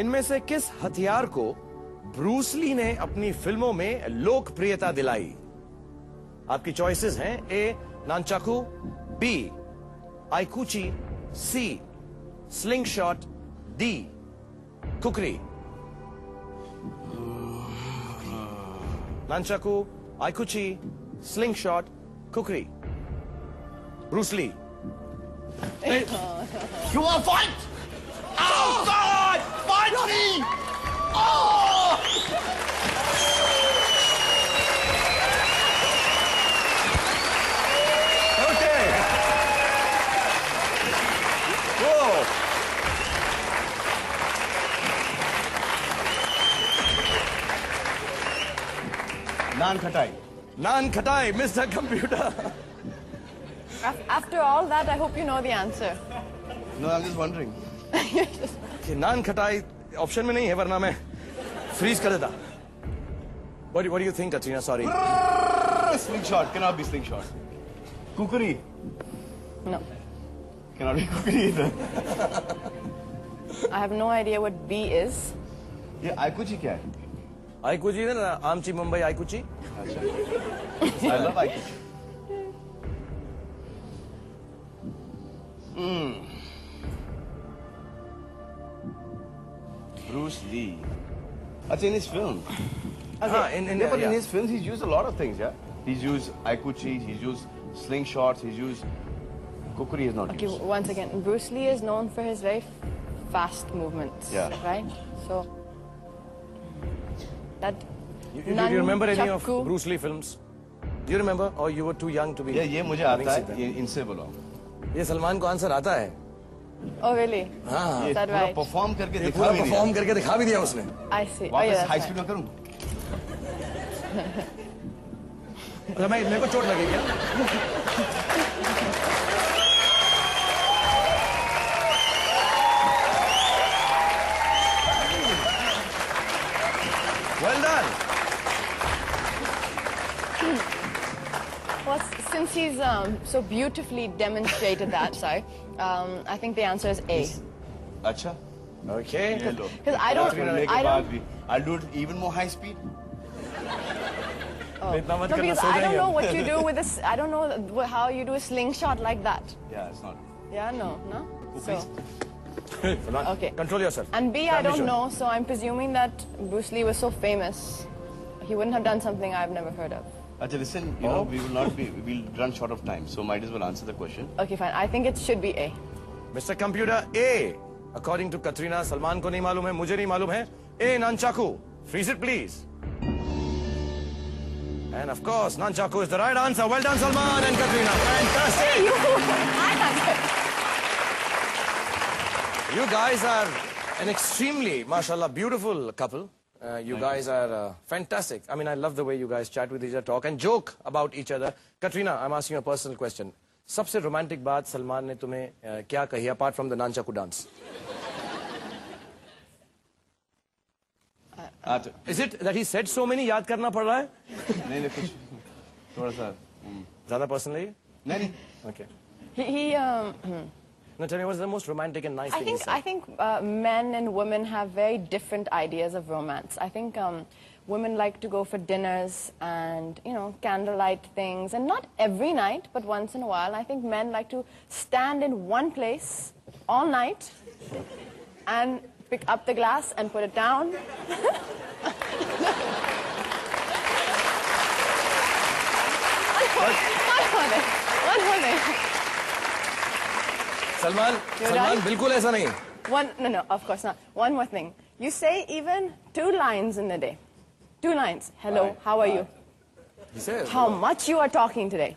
इनमें से किस हथियार को ब्रूस ली ने अपनी फिल्मों में लोकप्रियता दिलाई? आपकी चॉइसेस हैं A nunchaku, B aikuchi, C sling shot, D kukri. Nunchaku, aikuchi, sling shot, kukri. Bruce Lee. You want fight? Oh God! Fight me! Oh! Okay. Whoa. Naan khatai. Naan khatai, Mr. Computer. After all that, I hope you know the answer. No, I'm just wondering. कि नान खटाई option में नहीं है वरना मैं freeze कर देता। What do you think, Katrina? Sorry. Slingshot cannot be slingshot. Kukuri No. cannot be kukuri either. I have no idea what B is. ये आइकुची क्या है? आइकुची है ना, आमची मुंबई आइकुची। अच्छा। I love आइकुची। Bruce Lee. That's in his film. हाँ, But in his films, he's used a lot of things, yeah? He's used aikuchi, he's used slingshots, he's used... Kukuri is not Okay, used. once again, Bruce Lee is known for his very fast movements, Yeah. right? So, that... Do you remember any of Nunchaku. Bruce Lee films? Do you remember, or you were too young to be? Yeah, ये मुझे आता है, ये इनसे बोलो। ये सलमान को answer आता है। Oh, really? हाँ, Is that पूरा right? परफॉर्म करके ये दिखा पूरा भी दिया। परफॉर्म करके दिखा भी दिया उसने। I see. Oh, yeah, वापस that's हाई right. स्पीड में करूँ? अच्छा, मेरे को चोट लगेगी क्या? Well done. Well, since he's so beautifully demonstrated that, sorry, I think the answer is A. अच्छा। Okay. ये लो। Because I don't, करने के I बाद don't, भी, I'll do it even more high speed. इतना मत no, करना, because सो I don't जाएंगे know हम। what you do with this. I don't know how you do a slingshot like that. Yeah, it's not. Yeah, no. So, Salman, Okay. Control yourself. and B, I Family don't show. know. So I'm presuming that Bruce Lee was so famous, he wouldn't have done something I've never heard of. Acha, listen, you know, we will not be, we'll run short of time, so might as well answer the question. Okay, fine. I think it should be A. Mr. Computer, A. According to Katrina, Salman को नहीं मालूम है, मुझे नहीं मालूम है. A. Nunchaku. Freeze it, please. And of course, Nunchaku is the right answer. Well done, Salman and Katrina. Fantastic. You guys are an extremely, mashallah, beautiful couple. You guys are fantastic. I mean, I love the way you guys chat with each other, talk and joke about each other. Katrina, I'm asking you a personal question. सबसे romantic बात सलमान ने तुम्हें क्या कही apart from the Nunchaku dance? Is it that he said so many याद करना पड़ रहा है? नहीं कुछ थोड़ा सा ज़्यादा personal है? नहीं Okay. He Now tell me, what's the most romantic and nice thing he said? I think men and women have very different ideas of romance. I think women like to go for dinners and, you know, candlelight things, and not every night, but once in a while. I think men like to stand in one place all night and pick up the glass and put it down. One more thing. Salman, बिल्कुल ऐसा नहीं. No, of course not. One more thing. You say even 2 lines in a day. 2 lines. Hello, how are you? He says, How much you are talking today.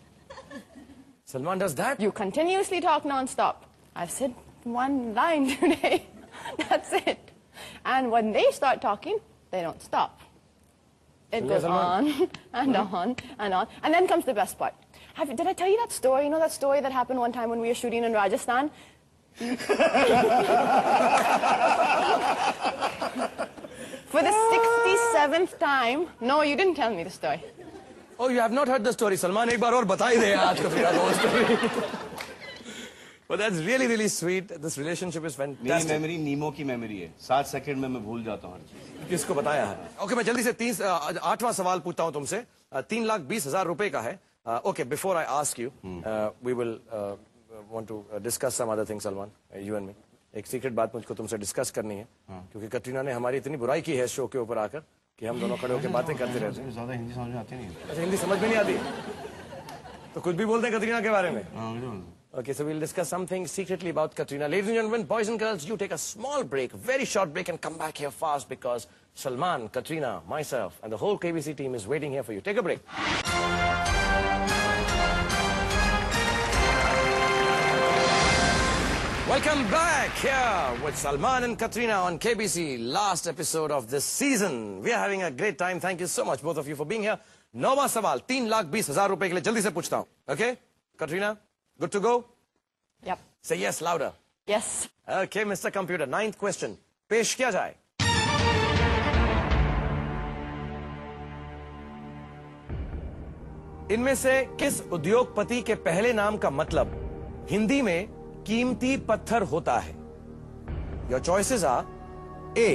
Salman does that? You continuously talk non-stop. I've said 1 line today. That's it. And when they start talking, they don't stop. It goes on and on and on. And then comes the best part. Did I tell you that story? You know that story that happened one time when we were shooting in Rajasthan? For the 67th time. No, you didn't tell me the story. Oh, you have not heard the story. Salman, एक बार और बता ही दे आज का फिर वो story. But that's really, really sweet. This relationship is मेरी fantastic. Memory नीमो की memory है, 7 सेकंड में मैं भूल जाता हूँ हर चीज। किसको बताया है? ओके, मैं जल्दी से 8वां सवाल पूछता हूं तुमसे। 3,20,000 रुपए का है। Okay, before I ask you, we will want to discuss some other thing, Salman, you and me. एक सीक्रेट बात मुझको तुमसे डिस्कस करनी है, क्योंकि कटरीना ने हमारी इतनी बुराई की है शो के ऊपर आकर कि हम दोनों खड़े होकर बातें करते रहते हैं। ज्यादा हिंदी समझ में आती नहीं। अच्छा, हिंदी समझ में नहीं आती तो कुछ भी बोलते हैं कटरीना के बारे में। Okay, so we'll discuss something secretly about Katrina. Ladies and gentlemen, boys and girls, you take a small break, very short break, and come back here fast because Salman, Katrina, myself, and the whole KBC team is waiting here for you. Take a break. Welcome back here with Salman and Katrina on KBC. Last episode of this season. We are having a great time. Thank you so much, both of you, for being here. 9वां सवाल 3,20,000 रुपए के लिए जल्दी से पूछता हूँ. Okay, Katrina? Good to go? Yep. Say yes louder. Yes. Okay, Mr. Computer, 9th question. पेश किया जाए. इनमें से किस उद्योगपति के पहले नाम का मतलब हिंदी में कीमती पत्थर होता है? Your choices are A.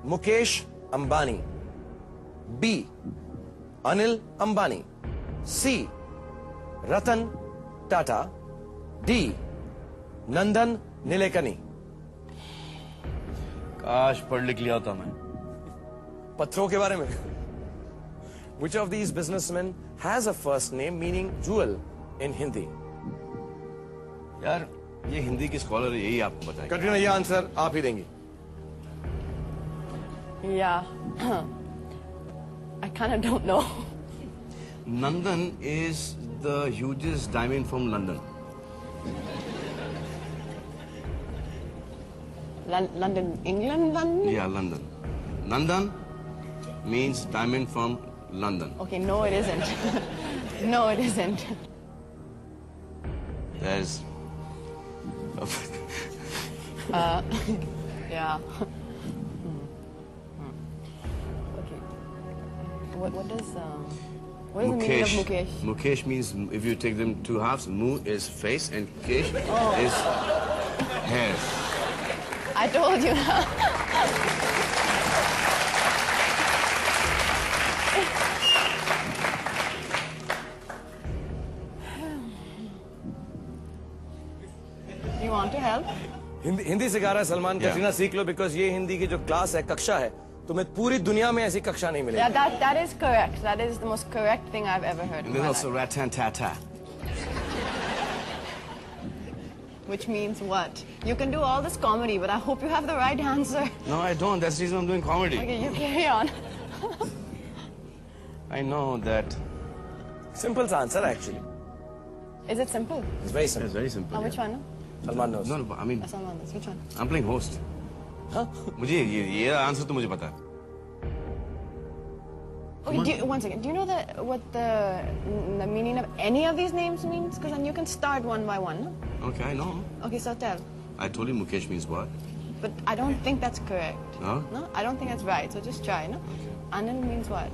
Mukesh Ambani, B. Anil Ambani, C. Ratan Tata, D. नंदन नीलेकनी. काश पढ़ लिख लिया होता मैं। पत्थरों के बारे में. Which of these businessmen has a first name meaning jewel in Hindi? यार ये हिंदी के स्कॉलर है, यही आपको बताएंगे। कटरीना, ये आंसर आप ही देंगी. Yeah. I kind of don't know. Nandan is the hugest diamond from London. London, England, London? Yeah, London. Nandan means diamond from London. Okay, no it isn't. No it isn't. There's Yeah. Okay. What does what is the meaning of Mukesh? Mukesh means, if you take them two halves, Mu is face and Kesh is hair. I told you. You want to help? Hindi सिखा रहा है सलमान. कटरीना सीख लो, because ये हिंदी की जो class है, कक्षा है, तुम्हें पूरी दुनिया में ऐसी कक्षा नहीं मिलेगी. Yeah, that is correct. That is the most correct thing I've ever heard. And there's also rat-tan-ta-ta. Which means what? You can do all this comedy, but I hope you have the right answer. No, I don't. That's the reason I'm doing comedy. Okay, you carry on. I know that. Simple answer actually. Is it simple? It's very It's simple. very simple. Oh, which yeah. one? Salman knows. No, no, I mean, Someone else. Which one? I'm playing host. Huh? मुझे ये answer तो मुझे पता है. Okay, one second. Do you know what the meaning of any of these names means? Because then you can start one by one. No? Okay, I know. Okay, so tell. I told you Mukesh means what? But I don't think that's correct. No? No, I don't think that's right. So just try. No. Anil means what?